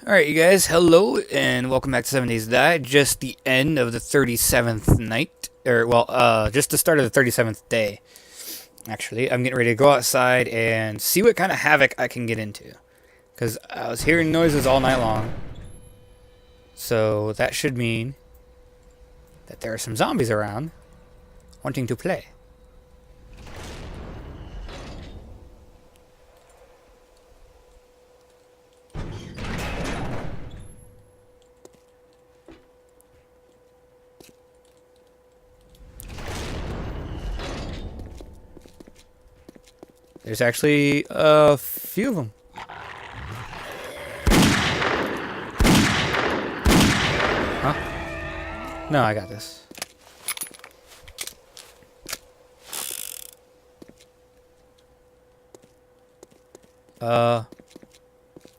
Alright, you guys, hello, and welcome back to 7 Days to Die. Just the end of the 37th night, just the start of the 37th day, actually. I'm getting ready to go outside and see what kind of havoc I can get into. Because I was hearing noises all night long. So that should mean that there are some zombies around wanting to play. There's actually a few of them. Huh? No, I got this.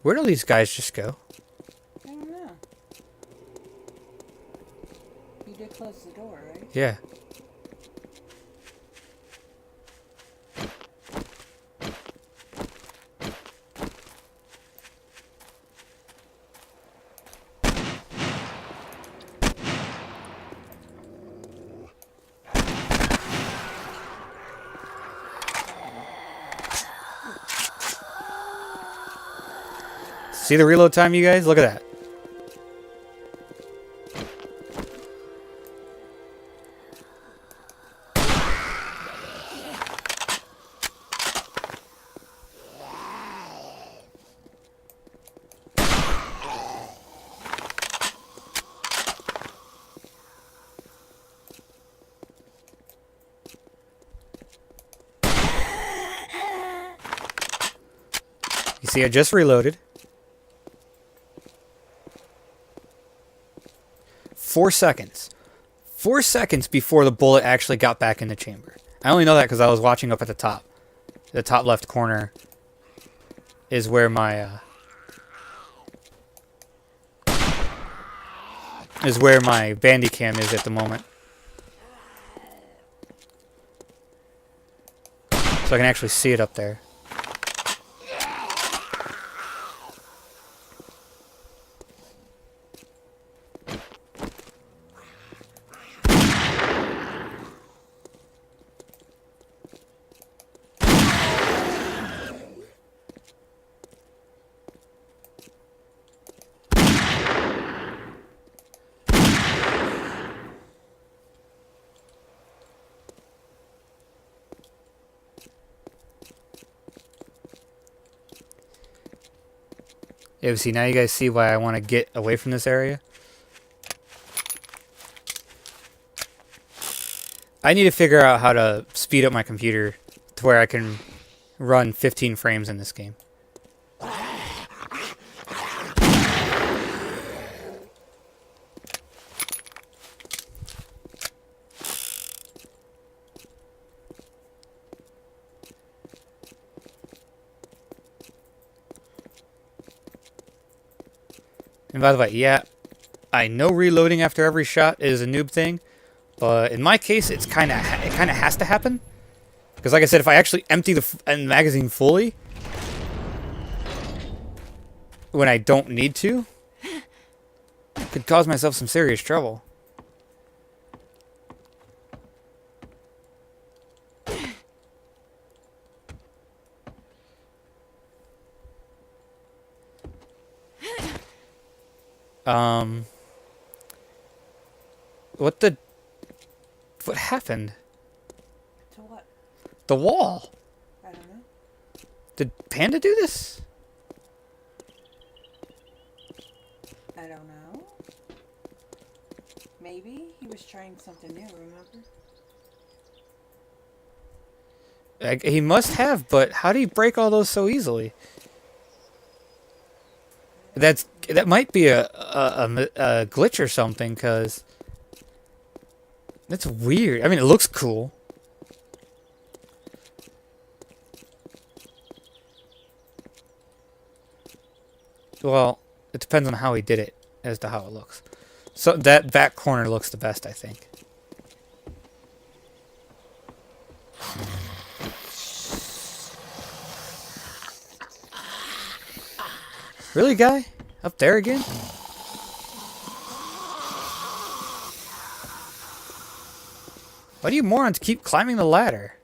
Where do these guys just go? I don't know. You did close the door, right? Yeah. See the reload time, you guys? Look at that. You see, I just reloaded. 4 seconds. 4 seconds before the bullet actually got back in the chamber. I only know that because I was watching up at the top. The top left corner is where my Bandicam is at the moment. So I can actually see it up there. Yeah, see, now you guys see why I want to get away from this area. I need to figure out how to speed up my computer to where I can run 15 frames in this game. And by the way, yeah, I know reloading after every shot is a noob thing, but in my case, it kind of has to happen. Because like I said, if I actually empty the magazine fully when I don't need to, it could cause myself some serious trouble. What happened? To what? The wall. I don't know. Did Panda do this? I don't know. Maybe he was trying something new, remember? He must have, but how did he break all those so easily? That might be a glitch or something, because that's weird. I mean, it looks cool. Well, it depends on how he did it as to how it looks. So that back corner looks the best, I think. Really, guy? Up there again? Why do you morons keep climbing the ladder?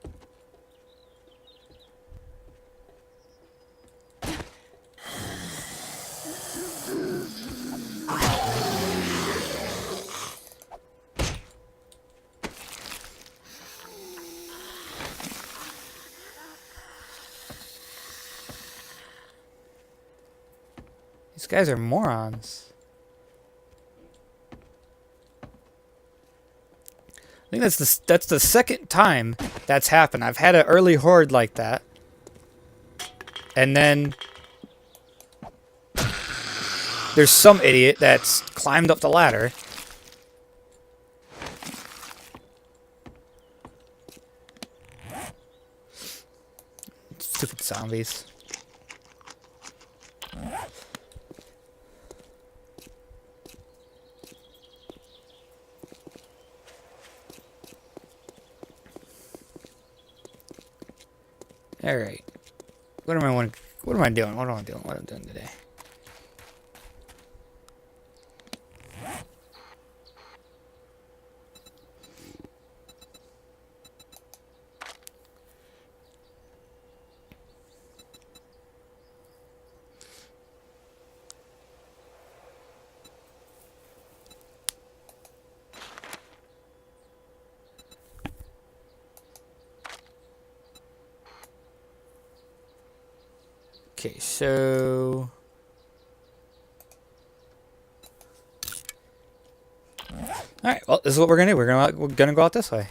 These guys are morons. I think that's the second time that's happened. I've had an early horde like that. And then there's some idiot that's climbed up the ladder. Stupid zombies. All right. What am I doing? What am I doing today? Okay, so alright, well, this is what we're gonna do. We're gonna go out this way.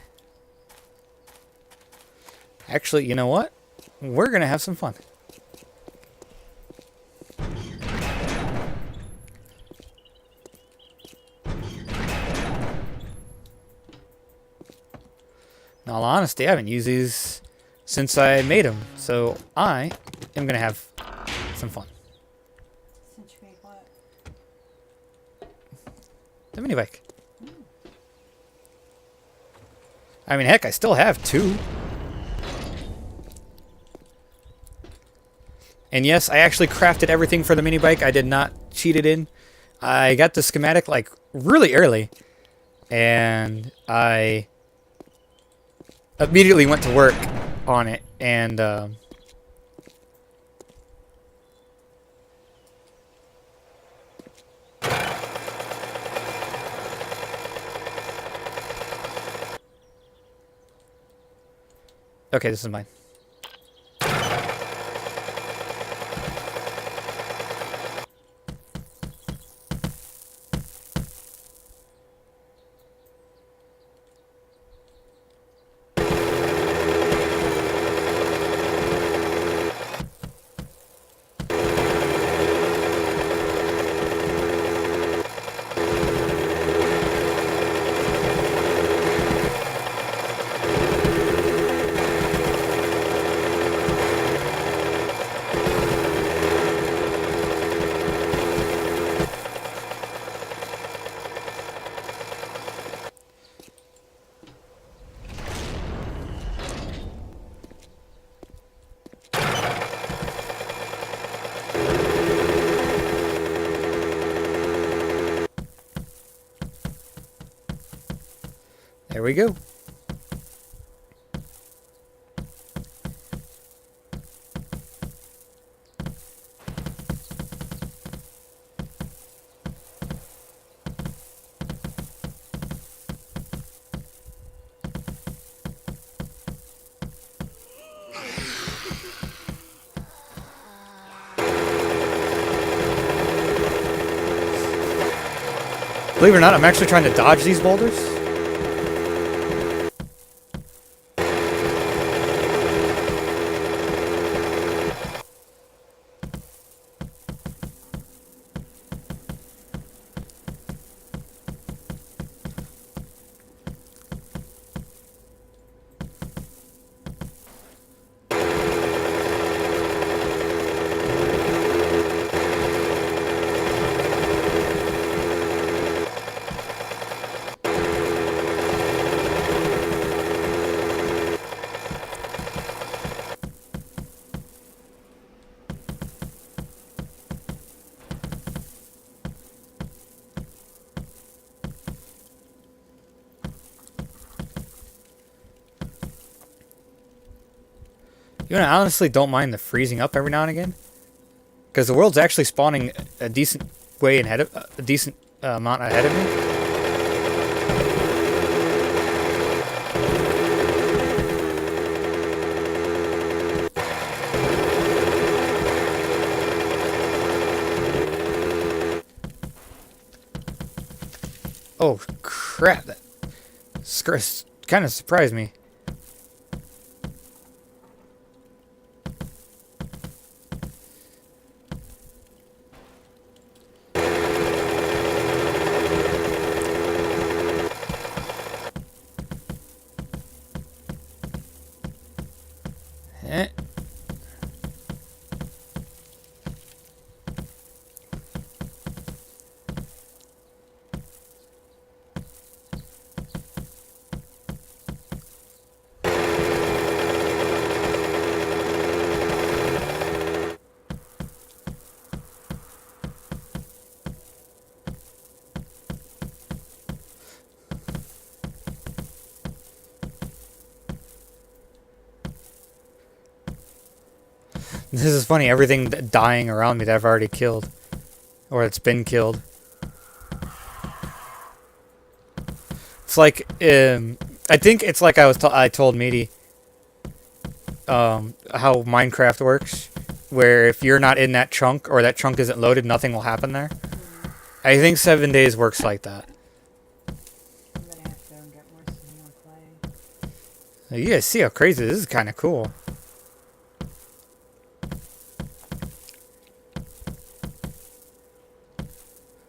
Actually, you know what? We're gonna have some fun. In all honesty, I haven't used these since I made them, so I am gonna have some fun. Since you made what? The mini bike. I mean, heck, I still have two. And yes, I actually crafted everything for the mini bike. I did not cheat it in. I got the schematic like really early, and I immediately went to work on it. And okay, this is mine. There we go. Believe it or not, I'm actually trying to dodge these boulders. You know, I honestly don't mind the freezing up every now and again, because the world's actually spawning a decent way ahead of a decent amount ahead of me. Oh crap! That kind of surprised me. Eh. This is funny. Everything dying around me that I've already killed, or it's been killed. It's like I think it's like I told Meaty how Minecraft works, where if you're not in that chunk or that chunk isn't loaded, nothing will happen there. I think 7 days works like that. I'm gonna have to go and get some more clay. You guys see how crazy this is? Kind of cool.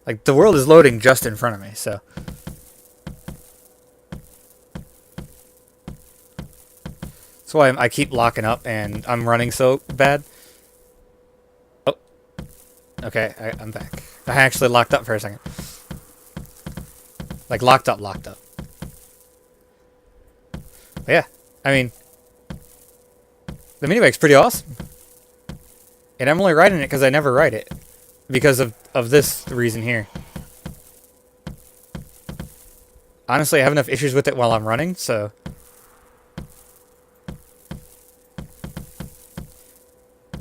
Like, the world is loading just in front of me, so. That's why I keep locking up and I'm running so bad. Oh. Okay, I'm back. I actually locked up for a second. Like, locked up. But yeah, I mean, the minibike's pretty awesome. And I'm only riding it because I never ride it. Because of this reason here. Honestly, I have enough issues with it while I'm running, so.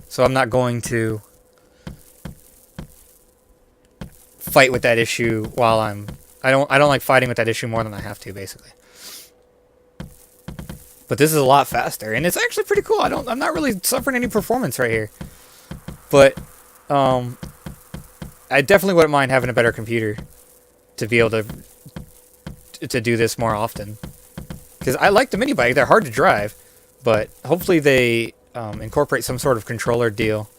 So I'm not going to fight with that issue while I don't like fighting with that issue more than I have to, basically. But this is a lot faster, and it's actually pretty cool. I'm not really suffering any performance right here. But I definitely wouldn't mind having a better computer to be able to do this more often. Because I like the mini bike. They're hard to drive, but hopefully they incorporate some sort of controller deal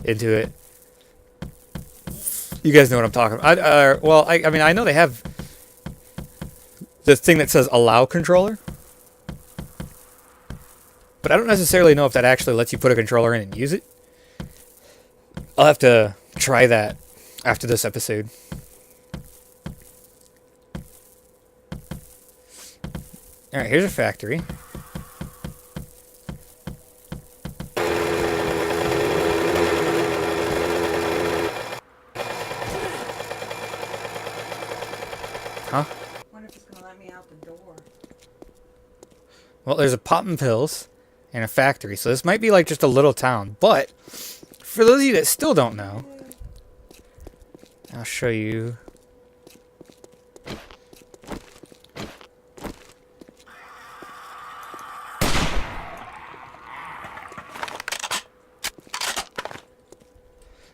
into it. You guys know what I'm talking about. Well, I mean, I know they have this thing that says allow controller. But I don't necessarily know if that actually lets you put a controller in and use it. I'll have to try that after this episode. Alright, here's a factory. Huh? I wonder if it's gonna let me out the door. Well, there's a poppin' pills and a factory, so this might be like just a little town. But for those of you that still don't know, I'll show you.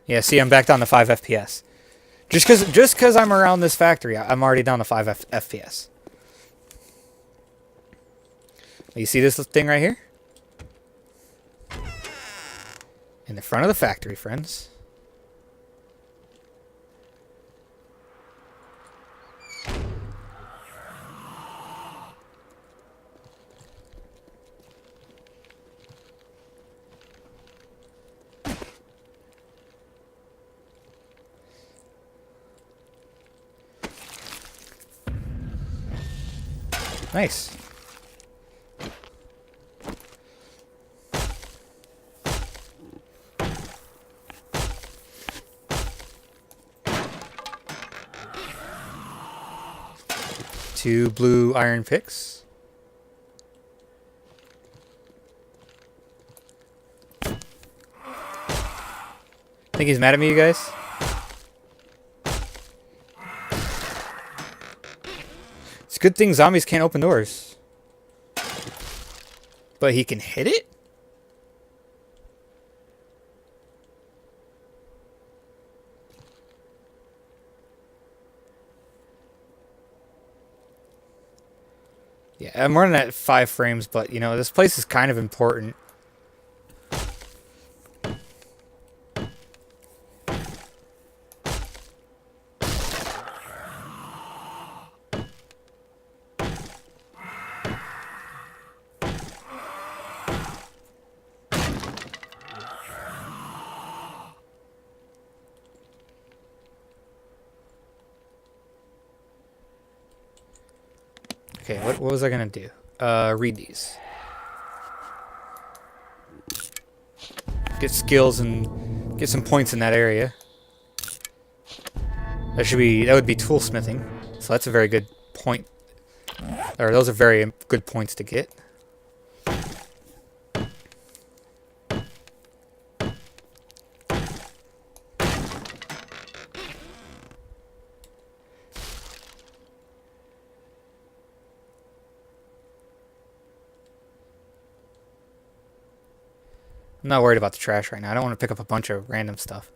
Yeah, see, I'm back down to 5 FPS. Just cause I'm around this factory, I'm already down to 5 FPS. You see this thing right here? In the front of the factory, friends. Nice. Two blue iron picks. Think he's mad at me, you guys? It's a good thing zombies can't open doors. But he can hit it? Yeah, I'm running at 5 frames, but, you know, this place is kind of important. Okay, what was I gonna do? Read these. Get skills and get some points in that area. That would be toolsmithing. So that's a very good point. Or those are very good points to get. I'm not worried about the trash right now. I don't want to pick up a bunch of random stuff.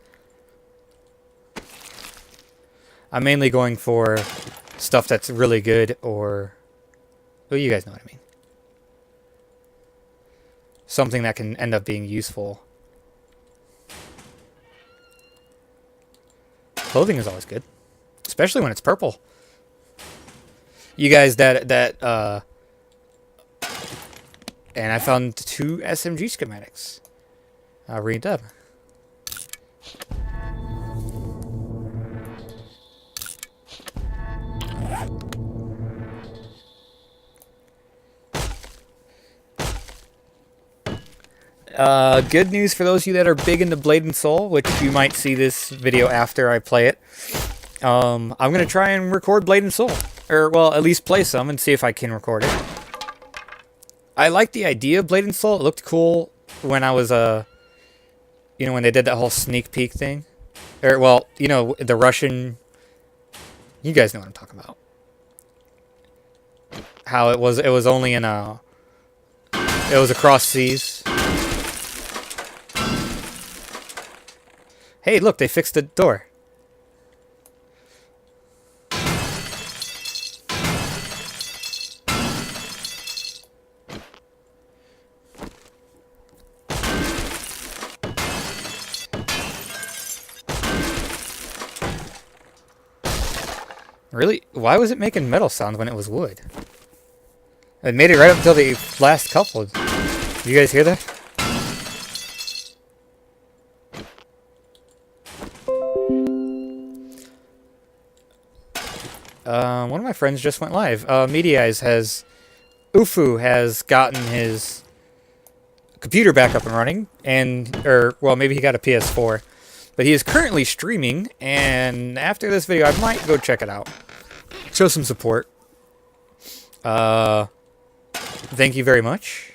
I'm mainly going for stuff that's really good or... Well, you guys know what I mean. Something that can end up being useful. Clothing is always good. Especially when it's purple. You guys and I found 2 SMG schematics. I'll read them. Good news for those of you that are big into Blade and Soul, which you might see this video after I play it. I'm going to try and record Blade and Soul. Or, well, at least play some and see if I can record it. I like the idea of Blade and Soul. It looked cool when I was, you know, when they did that whole sneak peek thing. Or, well, you know, the Russian... You guys know what I'm talking about. How it was only in a... It was across seas. Hey, look, they fixed the door. Really? Why was it making metal sounds when it was wood? It made it right up until the last couple. You guys hear that? One of my friends just went live. Ufu has gotten his computer back up and running, well, maybe he got a PS4. But he is currently streaming, and after this video, I might go check it out. Show some support. Thank you very much.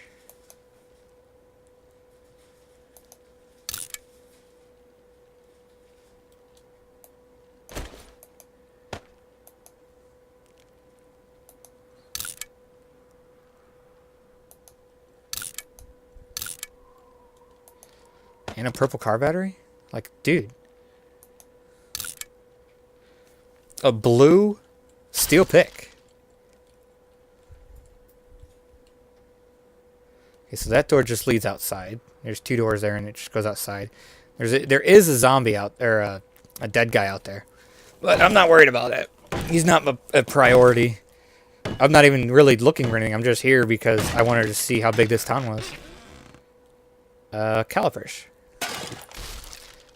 And a purple car battery? Like, dude. A blue steel pick. Okay, so that door just leads outside. There's 2 doors there, and it just goes outside. There is a zombie out there, a dead guy out there. But I'm not worried about it. He's not a priority. I'm not even really looking for anything. I'm just here because I wanted to see how big this town was. Calipers.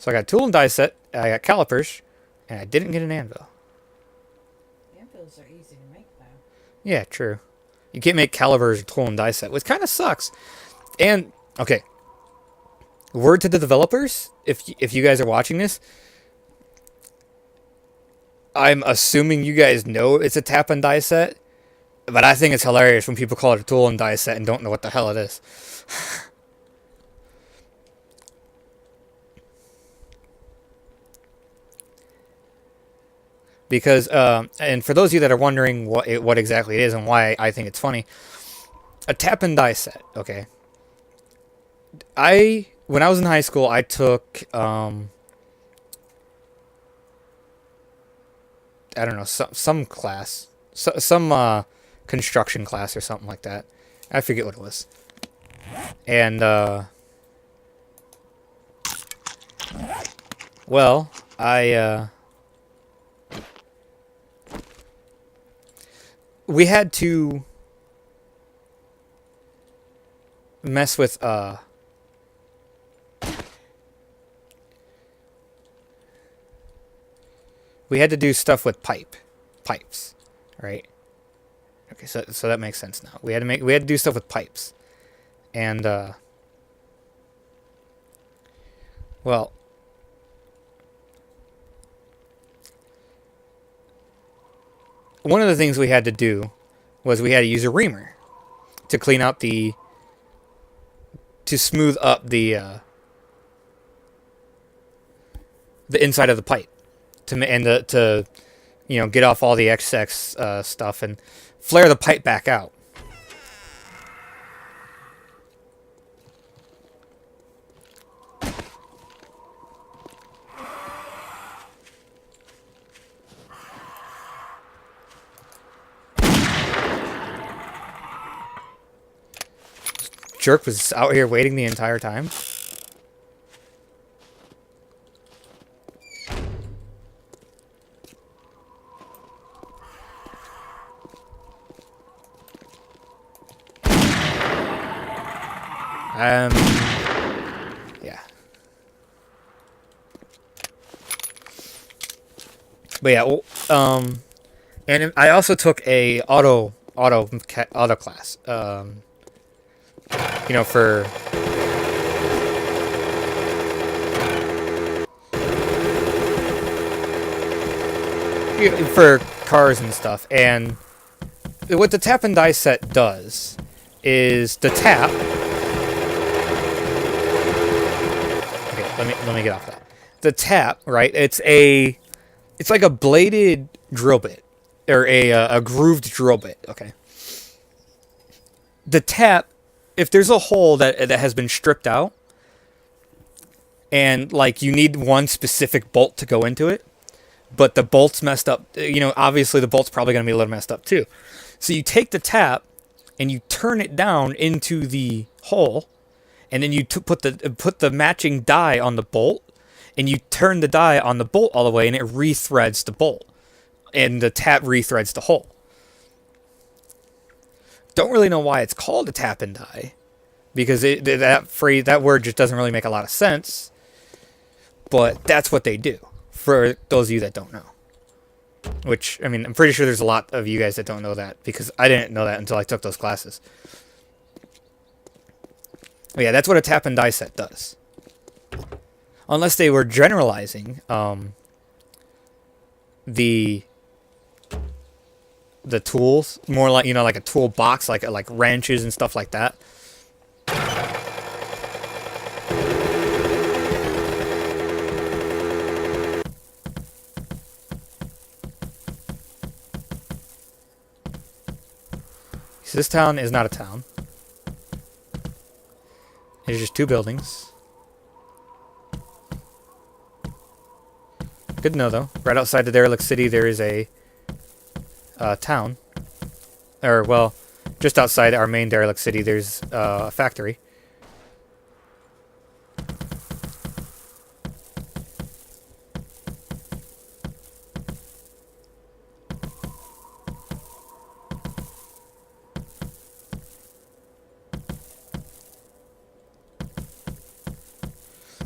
So I got tool and die set, I got calipers, and I didn't get an anvil. Anvils are easy to make, though. Yeah, true. You can't make calipers, tool, and die set, which kind of sucks. And, okay. Word to the developers, if you guys are watching this, I'm assuming you guys know it's a tap and die set, but I think it's hilarious when people call it a tool and die set and don't know what the hell it is. Because, and for those of you that are wondering what exactly it is and why I think it's funny, a tap and die set, okay? When I was in high school, I took, I don't know, some class, some construction class or something like that. I forget what it was. And, well, we had to mess with, we had to do stuff with pipes, right? Okay, so that makes sense now. We had to do stuff with pipes. And, well, one of the things we had to do was we had to use a reamer to clean out to smooth up the inside of the pipe, to get off all the excess stuff and flare the pipe back out. Jerk was out here waiting the entire time. Yeah. But yeah, well, and I also took a auto class. For cars and stuff. And what the tap and die set does is the tap. Okay, let me get off that. The tap, right? It's like a bladed drill bit, or a grooved drill bit. Okay. The tap, if there's a hole that has been stripped out, and like you need one specific bolt to go into it, but the bolt's messed up, obviously the bolt's probably going to be a little messed up too. So you take the tap and you turn it down into the hole, and then you put the matching die on the bolt, and you turn the die on the bolt all the way, and it rethreads the bolt, and the tap rethreads the hole. Don't really know why it's called a tap and die, because that word just doesn't really make a lot of sense. But that's what they do, for those of you that don't know. Which, I mean, I'm pretty sure there's a lot of you guys that don't know that, because I didn't know that until I took those classes. But yeah, that's what a tap and die set does. Unless they were generalizing the tools, more like, like a toolbox, like wrenches and stuff like that. So this town is not a town. It's just two buildings. Good to know, though. Right outside the derelict city, there is a town. Or, well, just outside our main derelict city, there's a factory.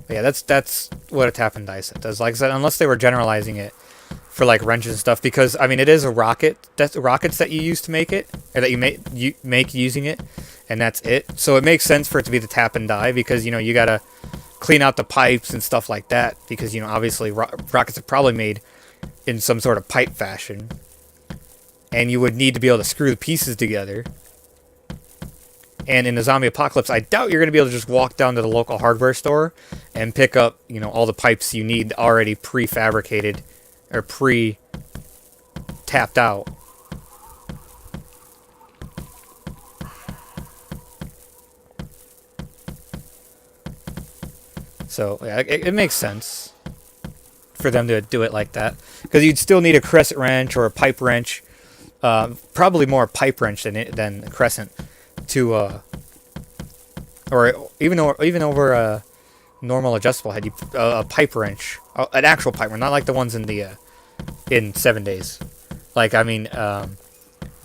But yeah, that's what a tap and die set does. Like I said, unless they were generalizing it for like wrenches and stuff, because I mean it is a rocket. That's rockets that you use to make it, or that you make using it, and that's it. So it makes sense for it to be the tap and die, because you gotta clean out the pipes and stuff like that, because obviously rockets are probably made in some sort of pipe fashion, and you would need to be able to screw the pieces together. And in the zombie apocalypse, I doubt you're going to be able to just walk down to the local hardware store and pick up, all the pipes you need already prefabricated or tapped out. So yeah, it makes sense for them to do it like that, because you'd still need a crescent wrench or a pipe wrench, probably more a pipe wrench than a crescent, to or even over a normal adjustable head, a pipe wrench, an actual pipe wrench, not like the ones in the in 7 days. Like, I mean,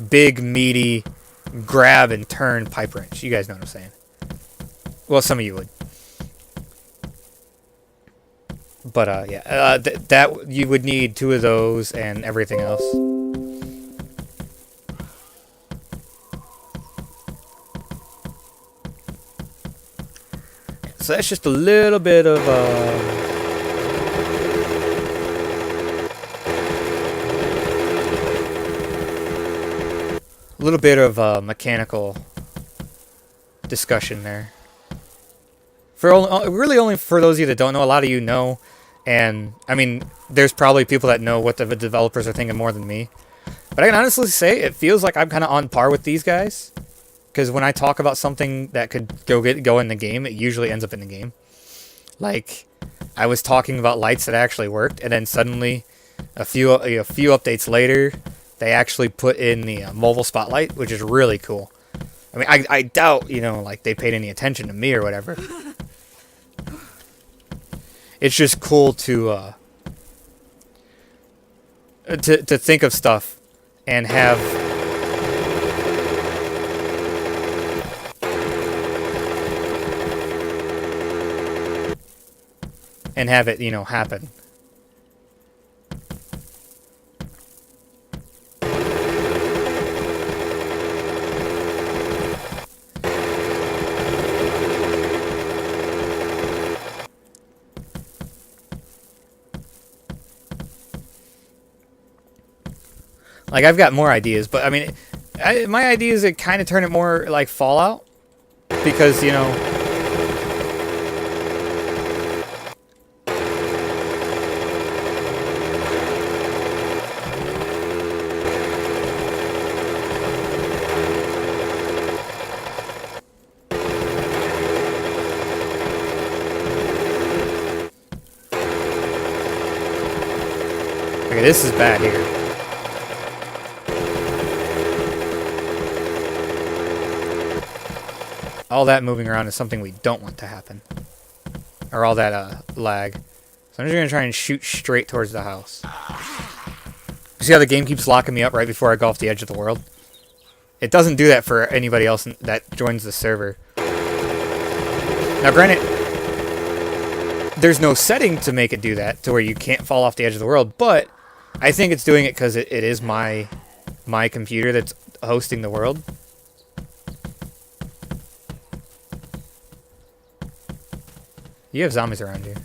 big meaty grab and turn pipe wrench. You guys know what I'm saying. Well, some of you would. But yeah, that you would need 2 of those and everything else. So that's just a little bit of mechanical discussion there. Really only for those of you that don't know. A lot of you know, and I mean, there's probably people that know what the developers are thinking more than me. But I can honestly say it feels like I'm kind of on par with these guys, because when I talk about something that could go in the game, it usually ends up in the game. Like, I was talking about lights that actually worked, and then suddenly, a few updates later, they actually put in the mobile spotlight, which is really cool. I mean, I doubt, like, they paid any attention to me or whatever. It's just cool to think of stuff and have it, happen. Like, I've got more ideas, but I mean, my idea is to kind of turn it more like Fallout, because, okay, this is bad here. All that moving around is something we don't want to happen. Or all that lag. So I'm just going to try and shoot straight towards the house. You see how the game keeps locking me up right before I go off the edge of the world? It doesn't do that for anybody else that joins the server. Now granted, there's no setting to make it do that, to where you can't fall off the edge of the world, but I think it's doing it because it is my computer that's hosting the world. You have zombies around you.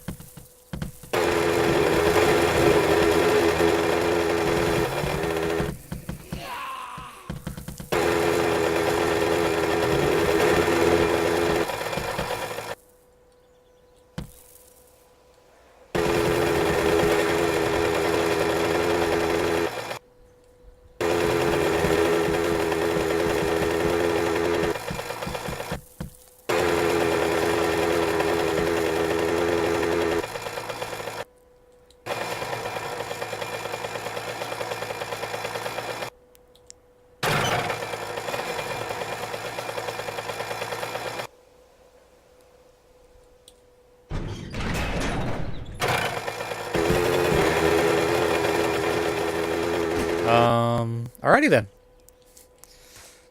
Alrighty then.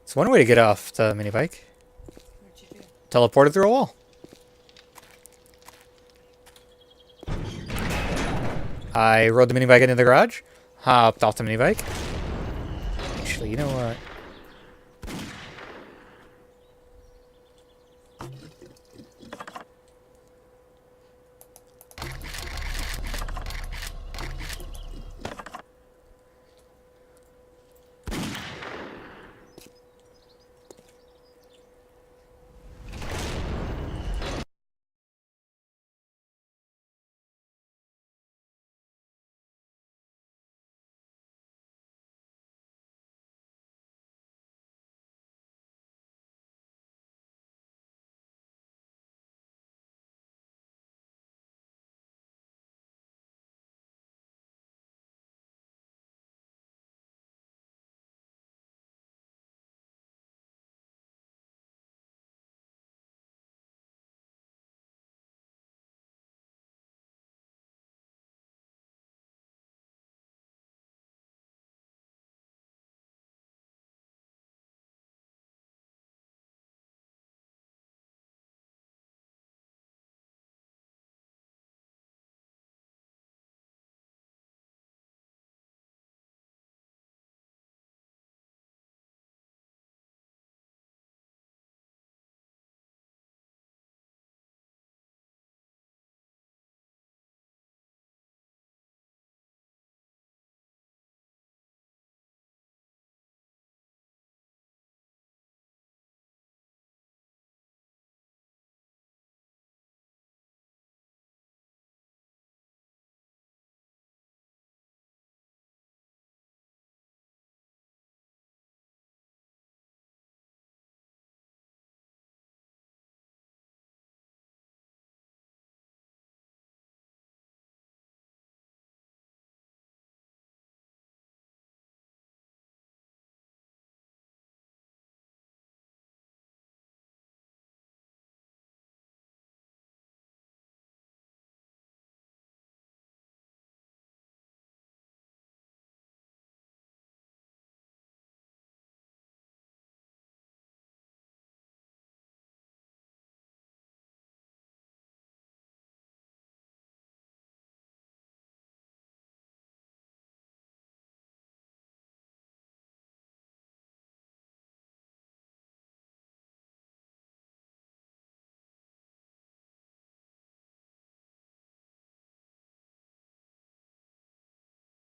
It's one way to get off the mini bike. What'd you do? Teleported through a wall. I rode the mini bike into the garage, hopped off the mini bike. Actually, you know what?